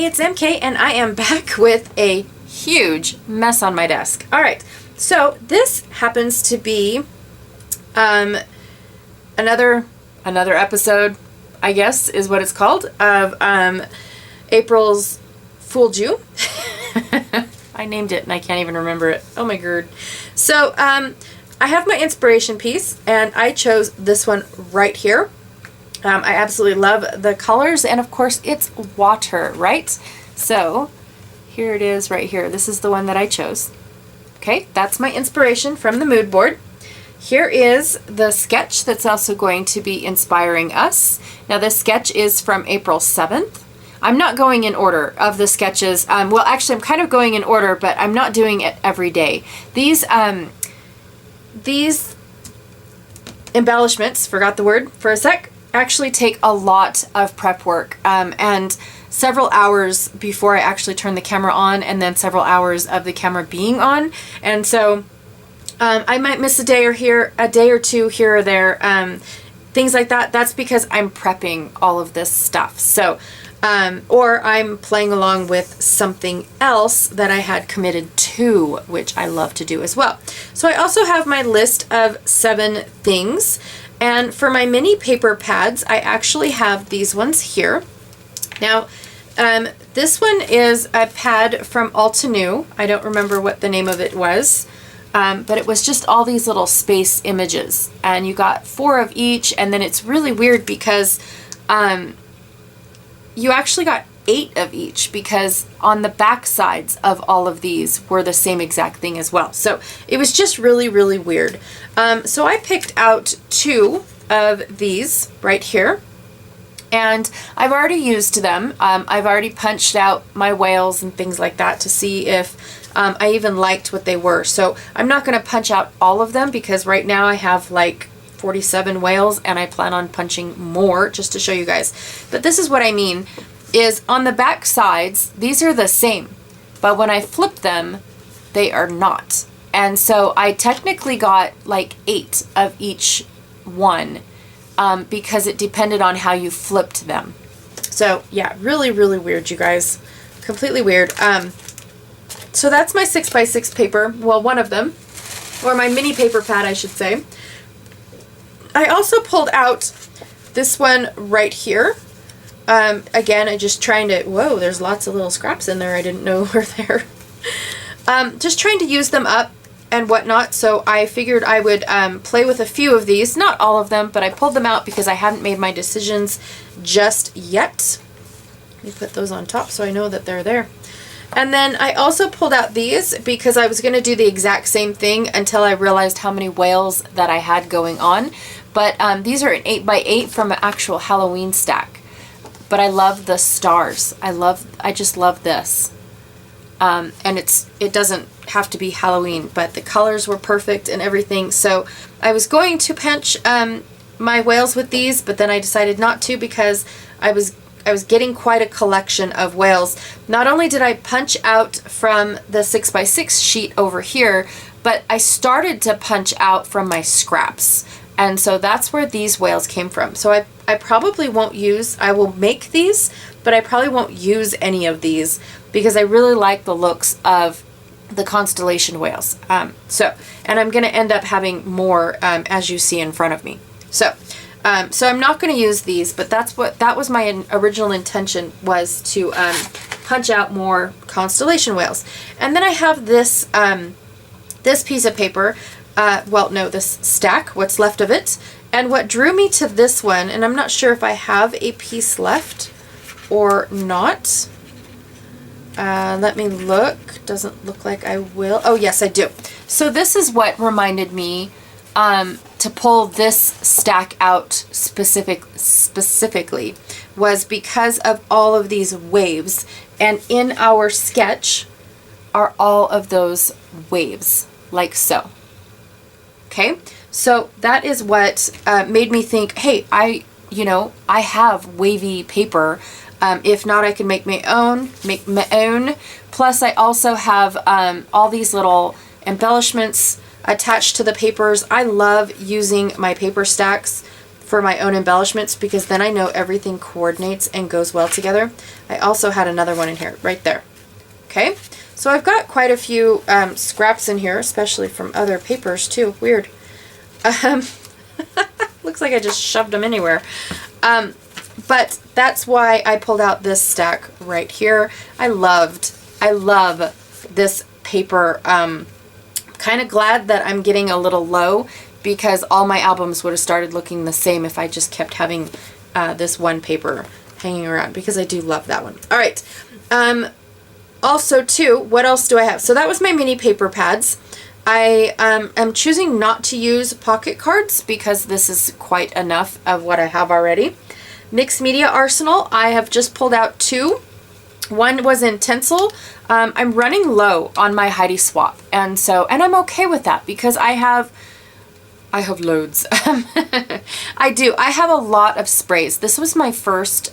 Hey, it's MK, and I am back with a huge mess on my desk. All right, so this happens to be another episode, I guess is what it's called, of April's Fooled You. I named it and I can't even remember it. Oh my god. So I have my inspiration piece, and I chose this one right here. I absolutely love the colors, and of course it's water, right? So here it is right here. This is the one that I chose. Okay, that's my inspiration from the mood board. Here is the sketch that's also going to be inspiring us. Now this sketch is from April 7th. I'm not going in order of the sketches. Well, actually I'm kind of going in order, but I'm not doing it every day. These embellishments, forgot the word for a sec, actually take a lot of prep work and several hours before I actually turn the camera on, and then several hours of the camera being on. And so I might miss a day or two here or there, things like that. That's because I'm prepping all of this stuff. So or I'm playing along with something else that I had committed to, which I love to do as well. So I also have my list of 7 things. And for my mini paper pads, I actually have these ones here. Now, this one is a pad from Altenew. I don't remember what the name of it was, but it was just all these little space images. And you got 4 of each, and then it's really weird because you actually got 8 of each, because on the back sides of all of these were the same exact thing as well. So it was just really, really weird. So I picked out 2 of these right here, and I've already used them. I've already punched out my whales and things like that to see if I even liked what they were. So I'm not going to punch out all of them, because right now I have like 47 whales, and I plan on punching more just to show you guys. But this is what I mean, is on the back sides, these are the same, but when I flip them, they are not. And so I technically got like 8 of each one, because it depended on how you flipped them. So yeah, really, really weird, you guys. Completely weird. So that's my 6x6 paper. Well, one of them, or my mini paper pad, I should say. I also pulled out this one right here. Again, I just trying to, whoa, there's lots of little scraps in there I didn't know were there. Just trying to use them up and whatnot, so I figured I would play with a few of these. Not all of them, but I pulled them out because I hadn't made my decisions just yet. Let me put those on top so I know that they're there. And then I also pulled out these because I was going to do the exact same thing until I realized how many whales that I had going on. But these are an 8x8 from an actual Halloween stack. But I love the stars. I just love this. And it doesn't have to be Halloween, but the colors were perfect and everything. So I was going to punch my whales with these, but then I decided not to, because I was getting quite a collection of whales. Not only did I punch out from the 6x6 sheet over here, but I started to punch out from my scraps. And so that's where these whales came from. So I probably won't use, I will make these, but I probably won't use any of these because I really like the looks of the constellation whales. And I'm going to end up having more as you see in front of me. So I'm not going to use these, but that was my original intention, was to punch out more constellation whales. And then I have this this piece of paper. This stack, what's left of it. And what drew me to this one, and I'm not sure if I have a piece left or not. Let me look. Doesn't look like I will. Oh, yes, I do. So this is what reminded me to pull this stack out specifically, was because of all of these waves. And in our sketch are all of those waves, like so. Okay, so that is what made me think, hey, I have wavy paper. If not, I can make my own. Plus, I also have all these little embellishments attached to the papers. I love using my paper stacks for my own embellishments, because then I know everything coordinates and goes well together. I also had another one in here, right there. Okay, so I've got quite a few scraps in here, especially from other papers too. Weird. Looks like I just shoved them anywhere. But that's why I pulled out this stack right here. I love this paper. Kind of glad that I'm getting a little low, because all my albums would have started looking the same if I just kept having this one paper hanging around, because I do love that one. All right. Also too, what else do I have? So that was my mini paper pads. I am choosing not to use pocket cards because this is quite enough of what I have already. Mixed Media Arsenal, I have just pulled out 2. One was in tinsel. I'm running low on my Heidi swap, and I'm okay with that because I have loads. I do. I have a lot of sprays. This was my first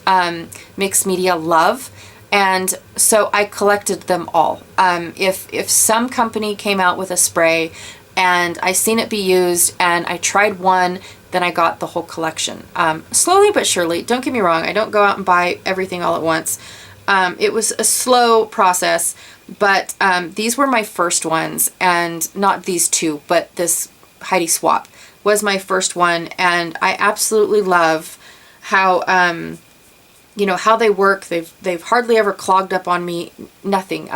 mixed media love, and so I collected them all. If some company came out with a spray and I seen it be used and I tried one, then I got the whole collection. Slowly but surely. Don't get me wrong. I don't go out and buy everything all at once. It was a slow process, but these were my first ones, and not these 2, but this Heidi swap was my first one, and I absolutely love how how they work. They've hardly ever clogged up on me. Nothing.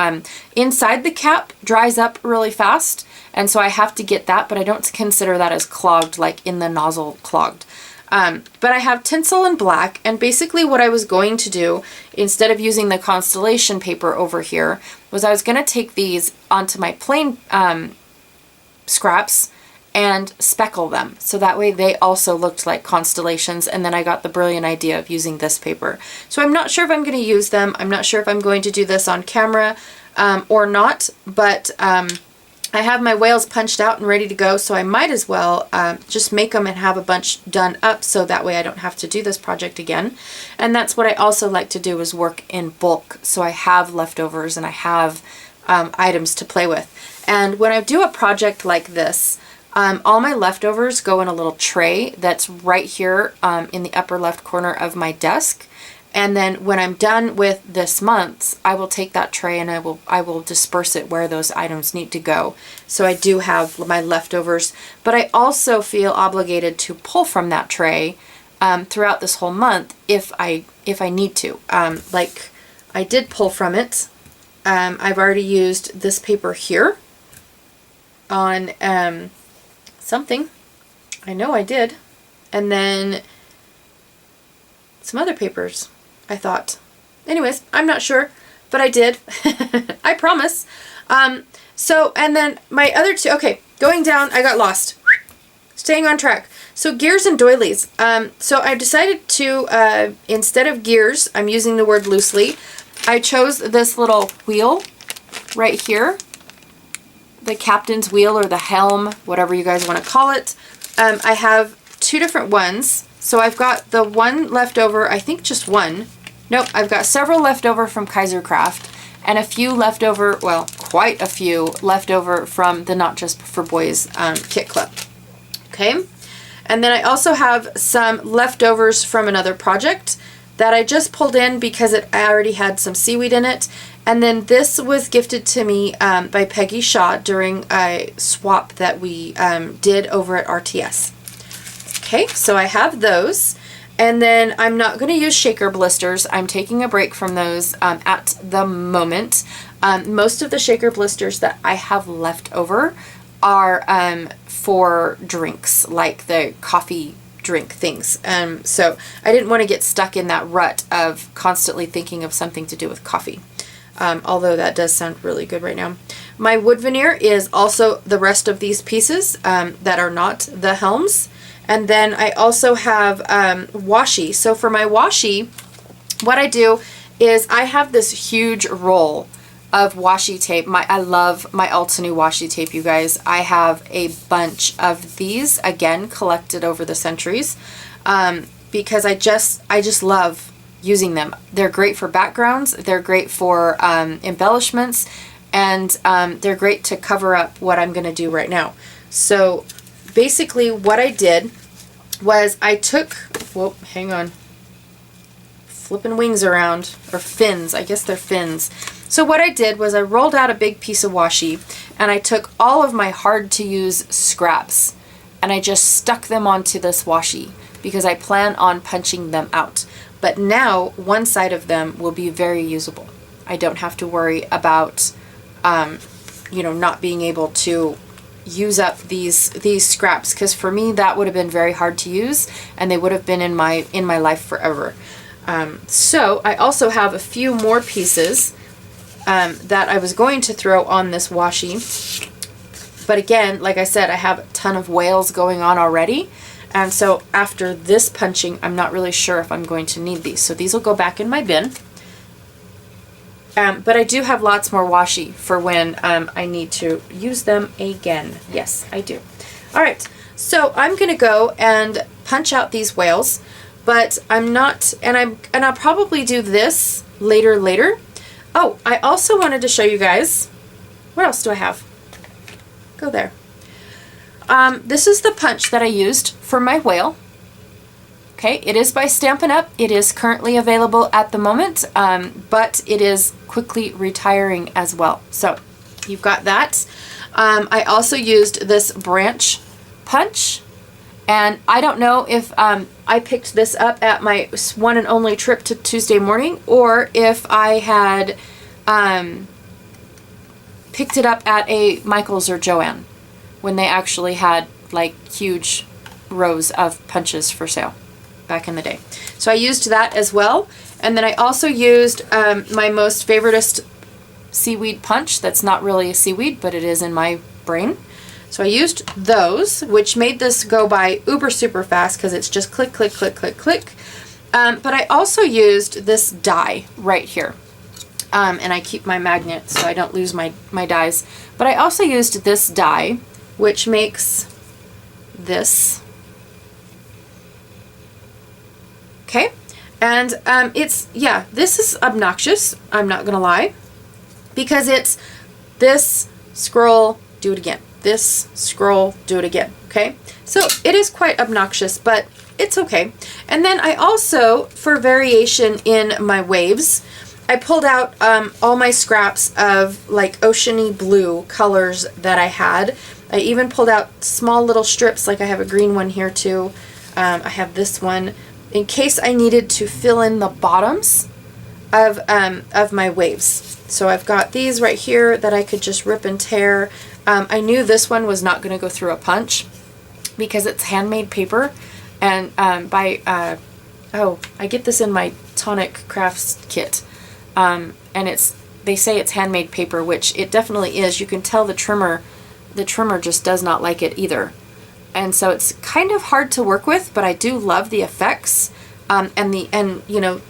Inside the cap dries up really fast, and so I have to get that, but I don't consider that as clogged, like in the nozzle clogged. But I have tinsel and black, and basically what I was going to do, instead of using the constellation paper over here, was I was going to take these onto my plain scraps and speckle them, so that way they also looked like constellations, and then I got the brilliant idea of using this paper. So I'm not sure if I'm going to use them. I'm not sure if I'm going to do this on camera or not, but I have my whales punched out and ready to go, so I might as well just make them and have a bunch done up, so that way I don't have to do this project again. And that's what I also like to do, is work in bulk, so I have leftovers and I have items to play with. And when I do a project like this, all my leftovers go in a little tray that's right here in the upper left corner of my desk. And then when I'm done with this month's, I will take that tray and I will disperse it where those items need to go. So I do have my leftovers, but I also feel obligated to pull from that tray throughout this whole month if I need to. Like I did pull from it. I've already used this paper here on something. I know I did. And then some other papers, I thought. Anyways, I'm not sure, but I did. I promise. So, and then my other 2, okay, going down, I got lost. Staying on track. So gears and doilies. So I decided to, instead of gears, I'm using the word loosely, I chose this little wheel right here. The captain's wheel or the helm, whatever you guys want to call it. I have 2 different ones. So I've got the one left over, I think just one. Nope, I've got several left over from Kaisercraft and a few left over, well, quite a few left over from the Not Just For Boys kit club. Okay, and then I also have some leftovers from another project that I just pulled in because I already had some seaweed in it. And then this was gifted to me by Peggy Shaw during a swap that we did over at RTS. Okay, so I have those. And then I'm not going to use shaker blisters. I'm taking a break from those at the moment. Most of the shaker blisters that I have left over are for drinks, like the coffee drink things. So I didn't want to get stuck in that rut of constantly thinking of something to do with coffee. Although that does sound really good right now. My wood veneer is also the rest of these pieces that are not the helms. And then I also have washi. So for my washi, what I do is I have this huge roll of washi tape. I love my Altenew washi tape, you guys. I have a bunch of these, again, collected over the centuries, because I just love using them. They're great for backgrounds, they're great for embellishments, and they're great to cover up what I'm going to do right now. So basically what I did was I took, whoa, hang on, flipping wings around, or fins, I guess they're fins. So what I did was I rolled out a big piece of washi and I took all of my hard to use scraps and I just stuck them onto this washi because I plan on punching them out. But now one side of them will be very usable. I don't have to worry about, you know, not being able to use up these scraps, because for me that would have been very hard to use and they would have been in my life forever. So I also have a few more pieces that I was going to throw on this washi, but again, like I said, I have a ton of whales going on already, and so after this punching I'm not really sure if I'm going to need these, so these will go back in my bin. But I do have lots more washi for when I need to use them again. Yes, I do. All right, so I'm gonna go and punch out these whales, but I'm not, and I'll probably do this later. Oh, I also wanted to show you guys, what else do I have? Go there. This is the punch that I used for my whale. Okay, it is by Stampin' Up. It is currently available at the moment, but it is quickly retiring as well. So you've got that. I also used this branch punch, and I don't know if I picked this up at my one and only trip to Tuesday morning, or if I had picked it up at a Michael's or Joann when they actually had like huge rows of punches for sale back in the day. So I used that as well. And then I also used my most favoritist seaweed punch. That's not really a seaweed, but it is in my brain. So I used those, which made this go by uber super fast because it's just click, click, click, click, click. But I also used this die right here. And I keep my magnet so I don't lose my dies. But I also used this die, which makes this. Okay, and it's, yeah, this is obnoxious, I'm not gonna lie, because it's this, scroll, do it again, this, scroll, do it again, okay? So it is quite obnoxious, but it's okay. And then I also, for variation in my waves, I pulled out all my scraps of like oceany blue colors that I had. I even pulled out small little strips, like I have a green one here too. I have this one, in case I needed to fill in the bottoms of my waves. So I've got these right here that I could just rip and tear. I knew this one was not going to go through a punch because it's handmade paper, and oh, I get this in my Tonic Crafts kit, and they say it's handmade paper, which it definitely is. You can tell the trimmer just does not like it either. And so it's kind of hard to work with, but I do love the effects, and you know,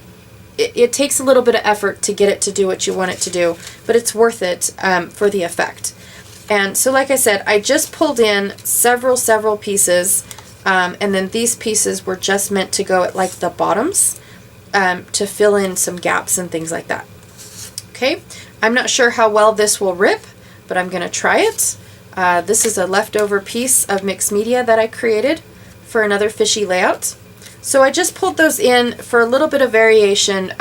it takes a little bit of effort to get it to do what you want it to do, but it's worth it for the effect. And so like I said, I just pulled in several pieces, and then these pieces were just meant to go at like the bottoms to fill in some gaps and things like that. Okay, I'm not sure how well this will rip, but I'm gonna try it. This is a leftover piece of mixed media that I created for another fishy layout. So I just pulled those in for a little bit of variation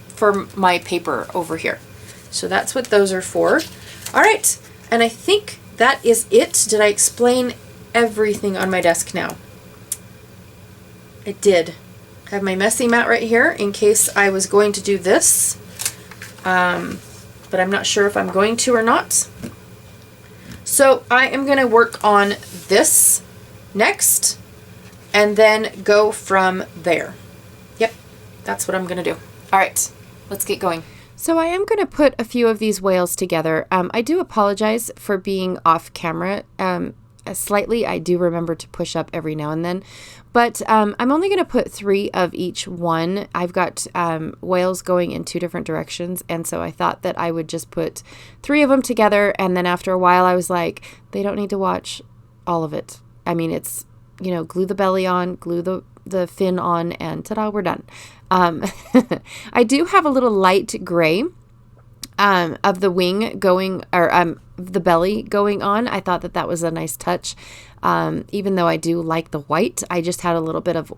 for my paper over here. So that's what those are for. All right, and I think that is it. Did I explain everything on my desk now? I did. I have my messy mat right here in case I was going to do this, but I'm not sure if I'm going to or not. So I am going to work on this next and then go from there. Yep, that's what I'm going to do. All right, let's get going. So I am going to put a few of these whales together. I do apologize for being off camera slightly. I do remember to push up every now and then, but I'm only going to put 3 of each one. I've got whales going in 2 different directions, and so I thought that I would just put 3 of them together, and then after a while I was like, they don't need to watch all of it. I mean, it's, you know, glue the belly on, glue the fin on, and ta-da, we're done. I do have a little light gray of the wing going, or the belly going on. I thought that that was a nice touch. Even though I do like the white, I just had a little bit of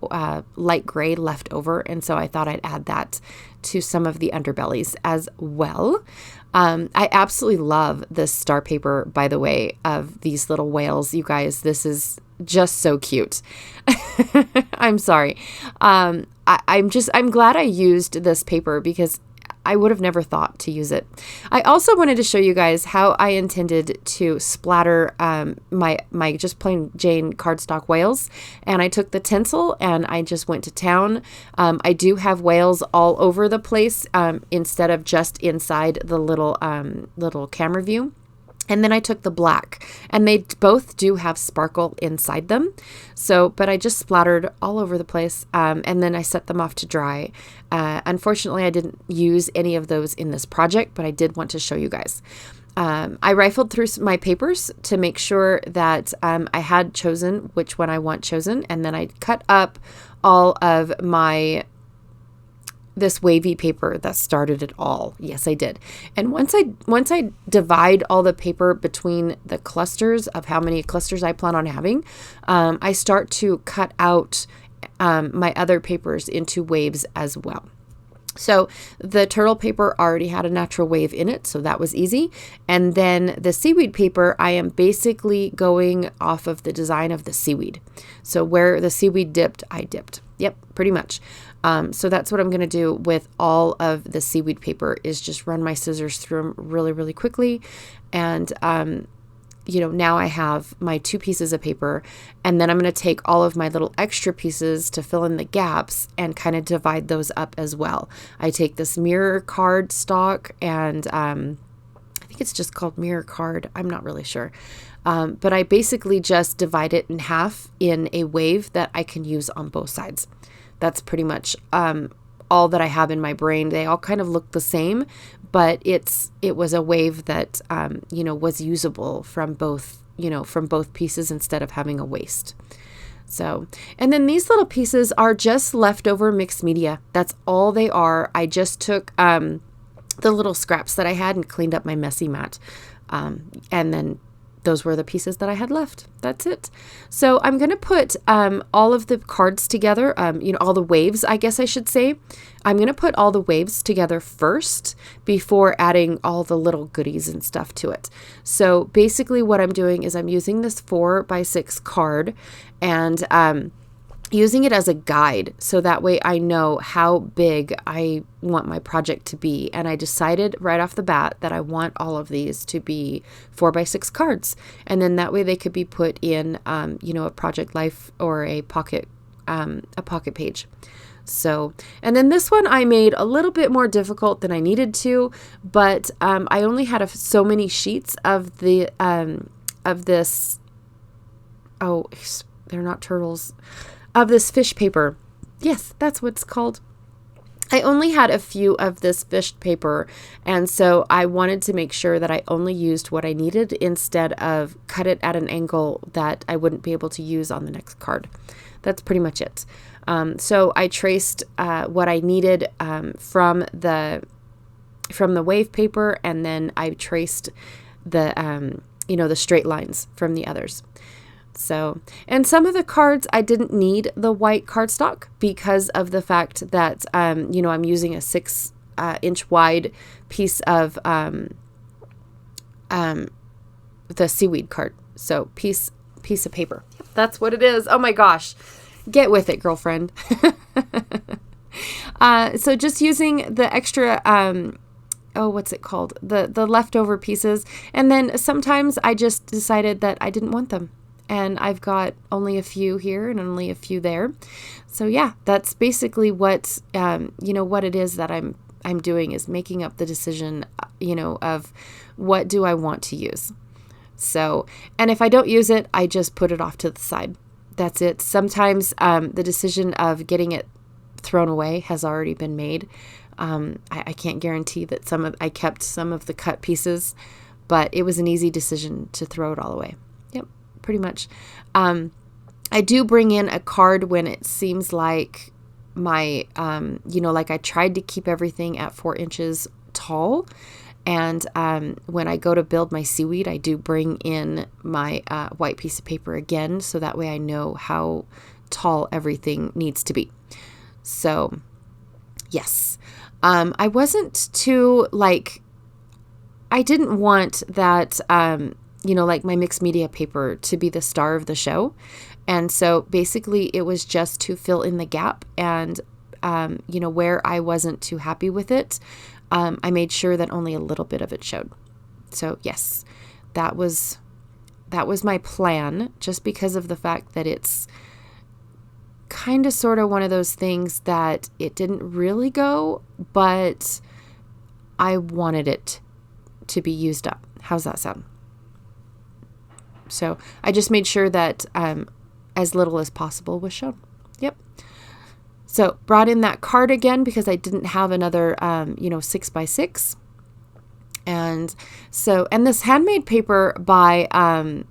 light gray left over, and so I thought I'd add that to some of the underbellies as well. I absolutely love this star paper, by the way, of these little whales. You guys, this is just so cute. I'm sorry. I'm glad I used this paper because I would have never thought to use it. I also wanted to show you guys how I intended to splatter my just plain Jane cardstock whales. And I took the tinsel and I just went to town. I do have whales all over the place instead of just inside the little camera view. And then I took the black, and they both do have sparkle inside them. So, but I just splattered all over the place, and then I set them off to dry. Unfortunately, I didn't use any of those in this project, but I did want to show you guys. I rifled through my papers to make sure that I had chosen which one I want chosen, and then I cut up all of this wavy paper that started it all. Yes, I did. And once I divide all the paper between the clusters of how many clusters I plan on having, I start to cut out my other papers into waves as well. So the turtle paper already had a natural wave in it, so that was easy. And then the seaweed paper, I am basically going off of the design of the seaweed. So where the seaweed dipped, I dipped. Yep, pretty much. So that's what I'm going to do with all of the seaweed paper, is just run my scissors through them really, really quickly. And, now I have my 2 pieces of paper, and then I'm going to take all of my little extra pieces to fill in the gaps and kind of divide those up as well. I take this mirror card stock, and I think it's just called mirror card. I'm not really sure. But I basically just divide it in half in a wave that I can use on both sides. That's pretty much all that I have in my brain. They all kind of look the same, but it was a wave that was usable from both pieces instead of having a waste. So, and then these little pieces are just leftover mixed media. That's all they are. I just took the little scraps that I had and cleaned up my messy mat, and then those were the pieces that I had left. That's it. So I'm going to put all of the cards together, all the waves, I guess I should say. I'm going to put all the waves together first before adding all the little goodies and stuff to it. So basically what I'm doing is I'm using this 4x6 card and using it as a guide, so that way I know how big I want my project to be. And I decided right off the bat that I want all of these to be 4x6 cards, and then that way they could be put in a project life or a pocket page. So, and then this one I made a little bit more difficult than I needed to, but I only had so many sheets of the of this. Oh, they're not turtles. Of this fish paper. Yes, that's what it's called. I only had a few of this fish paper, and so I wanted to make sure that I only used what I needed instead of cut it at an angle that I wouldn't be able to use on the next card. That's pretty much it. So I traced what I needed from the wave paper, and then I traced the the straight lines from the others. So, and some of the cards I didn't need the white cardstock because of the fact that, I'm using a 6-inch wide piece of the seaweed card. So piece of paper. That's what it is. Oh my gosh. Get with it, girlfriend. So just using the extra, what's it called? The leftover pieces. And then sometimes I just decided that I didn't want them. And I've got only a few here and only a few there. So yeah, that's basically what, what it is that I'm doing, is making up the decision, of what do I want to use. So, and if I don't use it, I just put it off to the side. That's it. Sometimes the decision of getting it thrown away has already been made. I can't guarantee that I kept some of the cut pieces, but it was an easy decision to throw it all away. Yep. Pretty much. I do bring in a card when it seems like my, like I tried to keep everything at 4 inches tall, And when I go to build my seaweed, I do bring in my white piece of paper again, so that way I know how tall everything needs to be. So yes, I wasn't too I didn't want that, like my mixed media paper to be the star of the show. And so basically it was just to fill in the gap, and, where I wasn't too happy with it, I made sure that only a little bit of it showed. So yes, that was my plan, just because of the fact that it's kind of sort of one of those things that it didn't really go, but I wanted it to be used up. How's that sound? So I just made sure that as little as possible was shown. Yep. So brought in that card again because I didn't have another, 6x6. And so, and this handmade paper by, I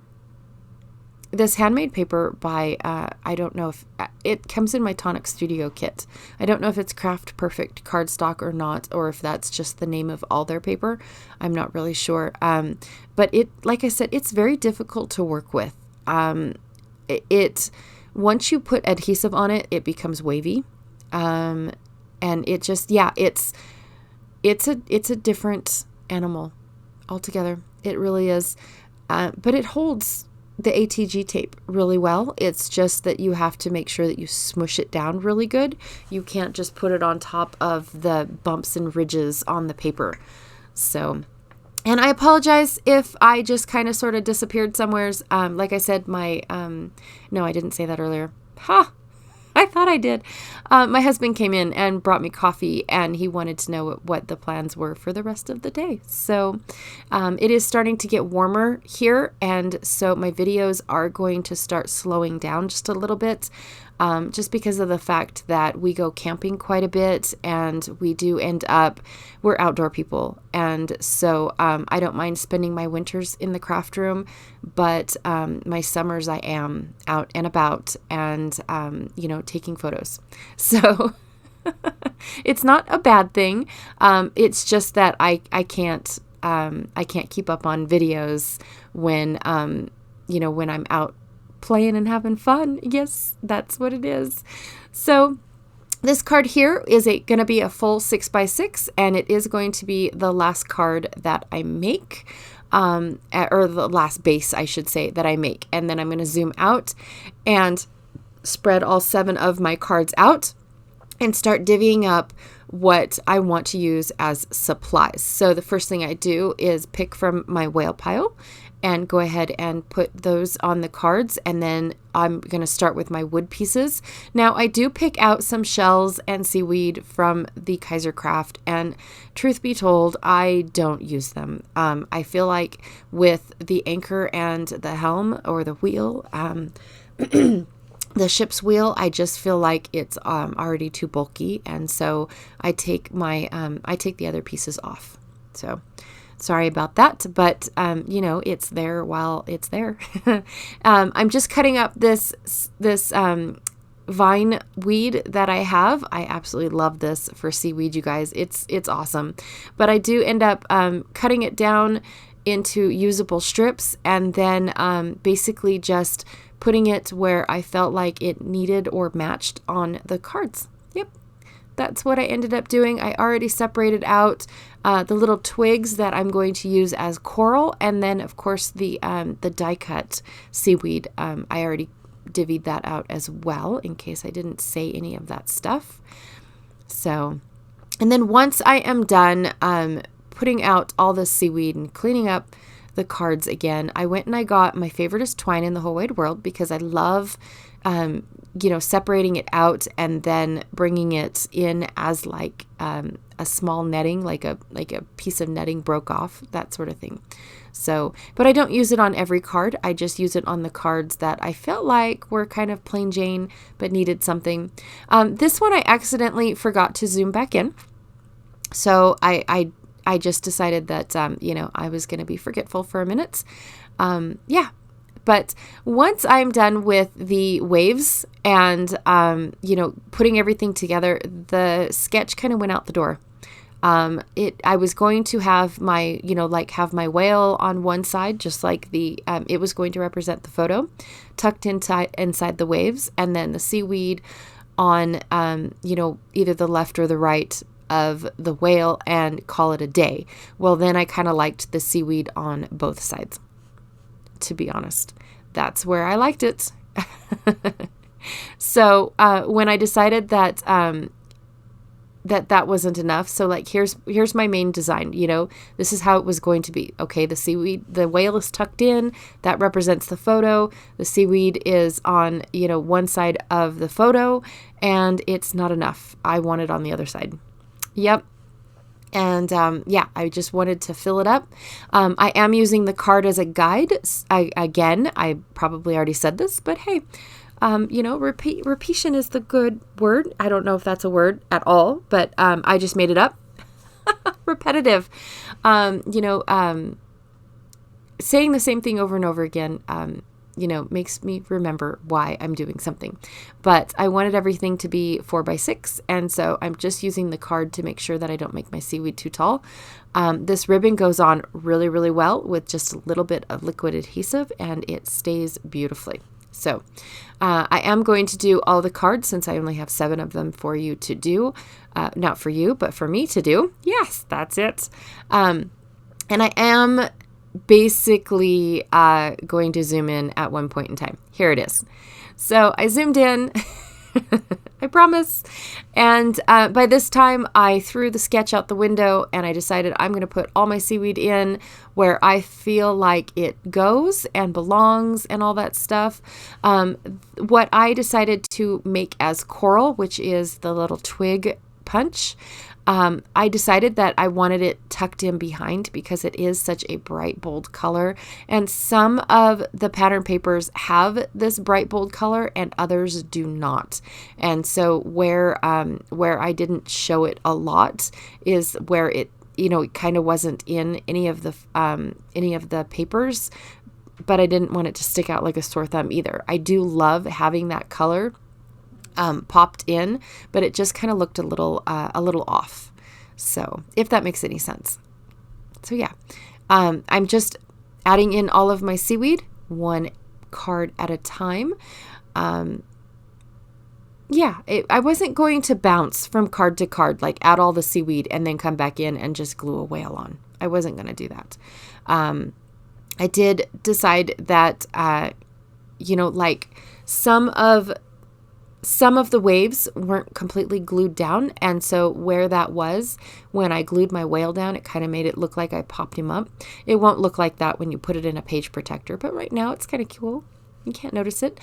don't know if it comes in my Tonic Studio kit. I don't know if it's Craft Perfect cardstock or not, or if that's just the name of all their paper. I'm not really sure. But like I said, it's very difficult to work with. Once you put adhesive on it, it becomes wavy. And it just, it's a different animal altogether. It really is. But it holds the ATG tape really well. It's just that you have to make sure that you smush it down really good. You can't just put it on top of the bumps and ridges on the paper. So, and I apologize if I just kind of sort of disappeared somewheres. Like I said, no, I didn't say that earlier. I thought I did. My husband came in and brought me coffee, and he wanted to know what the plans were for the rest of the day. So it is starting to get warmer here, and so my videos are going to start slowing down just a little bit, just because of the fact that we go camping quite a bit, and we're outdoor people. And so I don't mind spending my winters in the craft room, but my summers I am out and about and, taking photos. So it's not a bad thing. It's just that I can't keep up on videos when I'm out playing and having fun. Yes, that's what it is. So this card here is going to be a full 6x6, and it is going to be the last card that I make, or the last base, I should say, that I make. And then I'm going to zoom out and spread all 7 of my cards out and start divvying up what I want to use as supplies. So the first thing I do is pick from my whale pile and go ahead and put those on the cards. And then I'm going to start with my wood pieces. Now I do pick out some shells and seaweed from the Kaiser Craft, and truth be told, I don't use them. I feel like with the anchor and the helm or the wheel, the ship's wheel, I just feel like it's already too bulky, and so I take the other pieces off. So sorry about that, but it's there while it's there. I'm just cutting up this vine weed that I have. I absolutely love this for seaweed, you guys. It's awesome, but I do end up cutting it down into usable strips, and then basically just putting it where I felt like it needed or matched on the cards. Yep, that's what I ended up doing. I already separated out the little twigs that I'm going to use as coral, and then of course the die cut seaweed. I already divvied that out as well in case I didn't say any of that stuff. So, and then once I am done putting out all the seaweed and cleaning up the cards again, I went and I got my favoriteest twine in the whole wide world, because I love, separating it out and then bringing it in as like a small netting, like a piece of netting broke off, that sort of thing. So, but I don't use it on every card. I just use it on the cards that I felt like were kind of plain Jane but needed something. This one I accidentally forgot to zoom back in. So I just decided that, I was going to be forgetful for a minute. But once I'm done with the waves and, putting everything together, the sketch kind of went out the door. I was going to have my, have my whale on one side, just like it was going to represent the photo, tucked inside the waves, and then the seaweed on, either the left or the right of the whale, and call it a day. Well, then I kind of liked the seaweed on both sides, to be honest. That's where I liked it. So when I decided that that wasn't enough, so like here's my main design. This is how it was going to be. Okay, the whale is tucked in. That represents the photo. The seaweed is on one side of the photo, and it's not enough. I want it on the other side. Yep. And I just wanted to fill it up. I am using the card as a guide. I probably already said this, but hey, repetition is the good word. I don't know if that's a word at all, but I just made it up. Repetitive. Saying the same thing over and over again, makes me remember why I'm doing something. But I wanted everything to be 4x6, and so I'm just using the card to make sure that I don't make my seaweed too tall. This ribbon goes on really, really well with just a little bit of liquid adhesive, and it stays beautifully. So I am going to do all the cards, since I only have 7 of them for you to do. Not for you, but for me to do. Yes, that's it. And I am basically going to zoom in at one point in time. Here it is. So I zoomed in, I promise. And by this time I threw the sketch out the window, and I decided I'm going to put all my seaweed in where I feel like it goes and belongs and all that stuff. What I decided to make as coral, which is the little twig punch, I decided that I wanted it tucked in behind because it is such a bright, bold color. And some of the pattern papers have this bright, bold color and others do not. And so where I didn't show it a lot is where it kind of wasn't in any of the papers, but I didn't want it to stick out like a sore thumb either. I do love having that color popped in, but it just kind of looked a little off. So if that makes any sense. So yeah, I'm just adding in all of my seaweed, one card at a time. I wasn't going to bounce from card to card, like add all the seaweed and then come back in and just glue a whale on. I wasn't going to do that. I did decide that, like some of the waves weren't completely glued down, and so where that was, when I glued my whale down, it kind of made it look like I popped him up. It won't look like that when you put it in a page protector, but right now it's kind of cool. You can't notice it.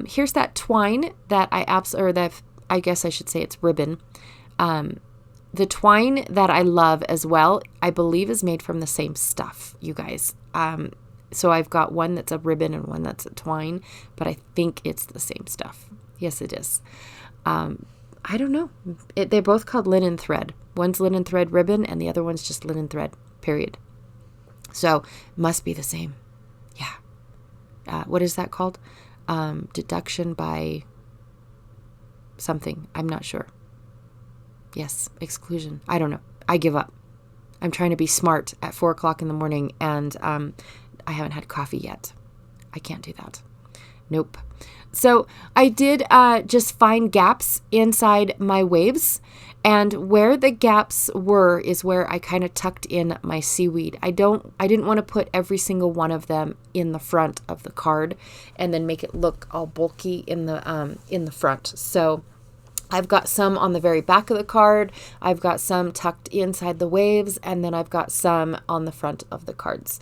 Here's that twine that I guess I should say it's ribbon. The twine that I love as well, I believe is made from the same stuff, you guys. So I've got one that's a ribbon and one that's a twine, but I think it's the same stuff. Yes, it is. I don't know. They're both called linen thread. One's linen thread ribbon and the other one's just linen thread, period. So must be the same. Yeah. What is that called? Deduction by something. I'm not sure. Yes, exclusion. I don't know. I give up. I'm trying to be smart at 4:00 in the morning, and I haven't had coffee yet. I can't do that. Nope. So I did just find gaps inside my waves, and where the gaps were is where I kind of tucked in my seaweed. I didn't want to put every single one of them in the front of the card and then make it look all bulky in the front. So I've got some on the very back of the card. I've got some tucked inside the waves, and then I've got some on the front of the cards.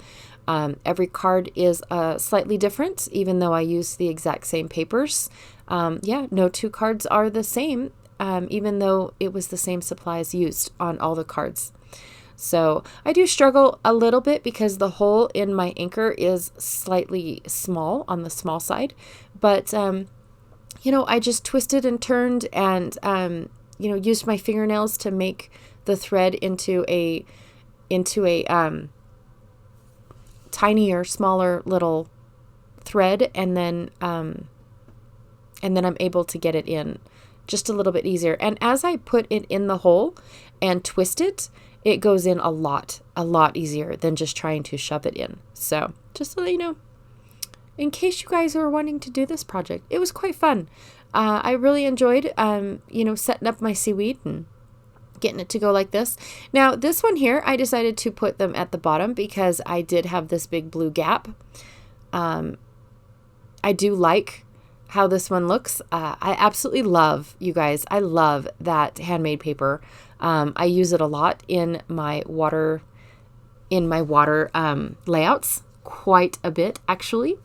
Every card is slightly different, even though I use the exact same papers. No 2 cards are the same, even though it was the same supplies used on all the cards. So I do struggle a little bit because the hole in my anchor is slightly small, on the small side. But, I just twisted and turned and, used my fingernails to make the thread into a tinier, smaller little thread, and then I'm able to get it in just a little bit easier. And as I put it in the hole and twist it, it goes in a lot easier than just trying to shove it in. So just so that you know, in case you guys are wanting to do this project, it was quite fun. I really enjoyed, setting up my seaweed and getting it to go like this. Now, this one here, I decided to put them at the bottom because I did have this big blue gap. I do like how this one looks. I absolutely love, you guys, I love that handmade paper. I use it a lot in my water layouts, quite a bit actually.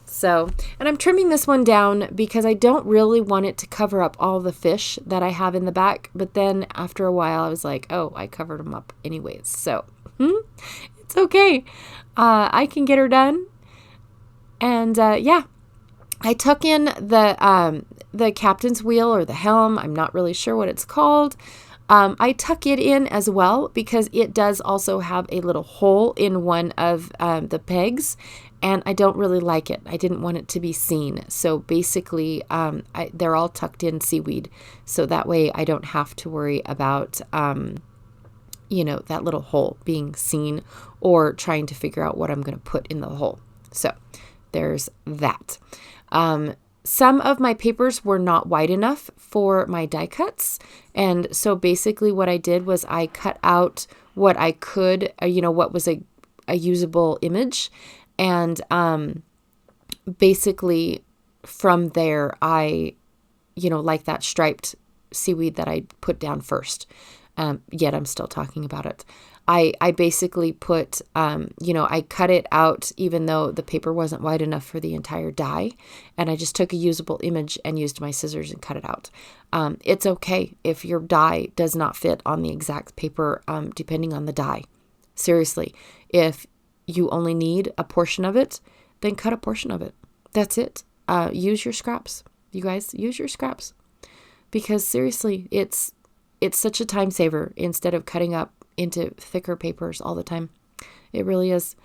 So, and I'm trimming this one down because I don't really want it to cover up all the fish that I have in the back. But then after a while, I was like, oh, I covered them up anyways. So it's okay. I can get her done. And yeah, I tuck in the captain's wheel or the helm. I'm not really sure what it's called. I tuck it in as well because it does also have a little hole in one of the pegs, and I don't really like it. I didn't want it to be seen. So basically, they're all tucked in seaweed. So that way I don't have to worry about, that little hole being seen or trying to figure out what I'm going to put in the hole. So there's that. Some of my papers were not wide enough for my die cuts. And so basically what I did was I cut out what I could, what was a usable image. And basically from there, I, like that striped seaweed that I put down first. Yet I'm still talking about it. I basically put, I cut it out even though the paper wasn't wide enough for the entire die. And I just took a usable image and used my scissors and cut it out. It's okay if your die does not fit on the exact paper, depending on the die. Seriously, if you only need a portion of it, then cut a portion of it. That's it. Use your scraps. You guys, use your scraps. Because seriously, it's such a time saver instead of cutting up into thicker papers all the time. It really is.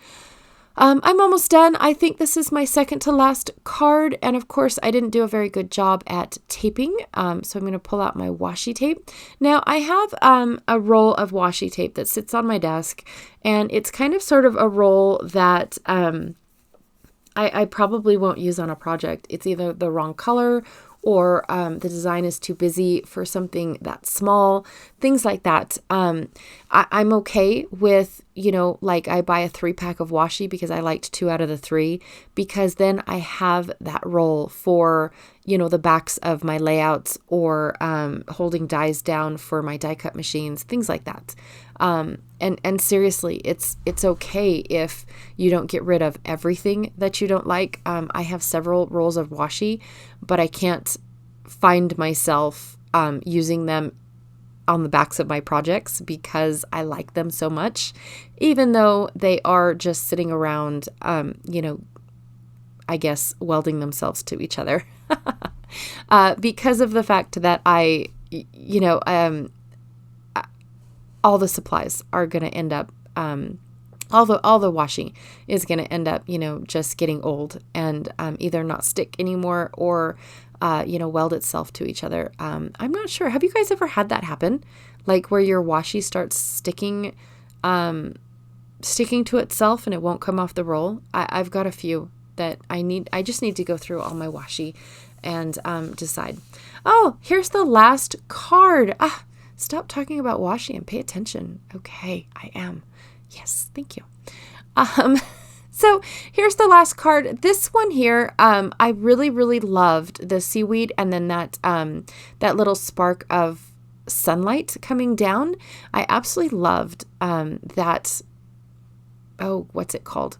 I'm almost done. I think this is my second to last card. And of course, I didn't do a very good job at taping. So I'm going to pull out my washi tape. Now, I have a roll of washi tape that sits on my desk. And it's kind of sort of a roll that I probably won't use on a project. It's either the wrong color or the design is too busy for something that small, things like that. I'm okay with, like I buy a 3-pack of washi because I liked 2 out of the 3, because then I have that roll for, the backs of my layouts or holding dies down for my die cut machines, things like that. And seriously, it's okay if you don't get rid of everything that you don't like. I have several rolls of washi, but I can't find myself using them on the backs of my projects because I like them so much, even though they are just sitting around, I guess welding themselves to each other because of the fact that all the supplies are going to end up, all the washi is going to end up, just getting old and either not stick anymore or, weld itself to each other. I'm not sure. Have you guys ever had that happen? Like where your washi starts sticking to itself and it won't come off the roll? I've got a few that I just need to go through all my washi and decide. Oh, here's the last card. Stop talking about washi and pay attention. Okay, I am. Yes, thank you. So here's the last card. This one here, I really, really loved the seaweed and then that little spark of sunlight coming down. I absolutely loved that. Oh, what's it called?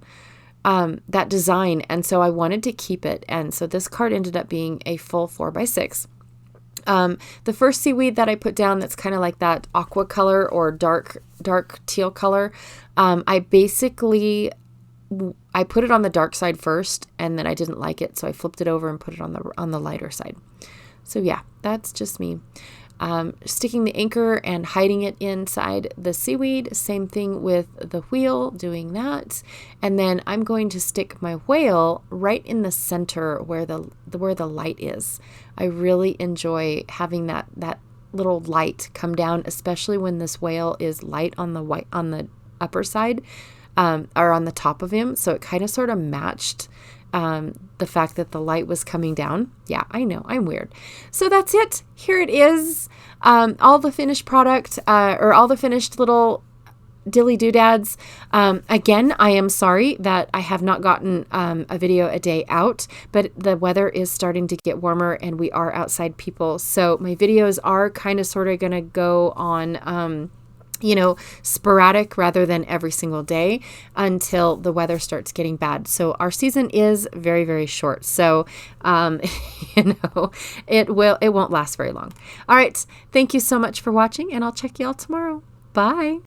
That design. And so I wanted to keep it. And so this card ended up being a full 4x6. The first seaweed that I put down that's kind of like that aqua color or dark teal color, I put it on the dark side first and then I didn't like it. So I flipped it over and put it on the lighter side. So yeah, that's just me. sticking the anchor and hiding it inside the seaweed. Same thing with the wheel, doing that. And then I'm going to stick my whale right in the center where the light is. I really enjoy having that little light come down, especially when this whale is light on the upper side, or on the top of him. So it kind of sort of matched the fact that the light was coming down. Yeah, I know, I'm weird. So that's it. Here it is. All the finished product, or all the finished little dilly doodads. Again, I am sorry that I have not gotten a video a day out, but the weather is starting to get warmer and we are outside people. So my videos are kind of sort of going to go on, sporadic rather than every single day until the weather starts getting bad. So our season is very, very short. So, it won't last very long. All right. Thank you so much for watching, and I'll check you all tomorrow. Bye.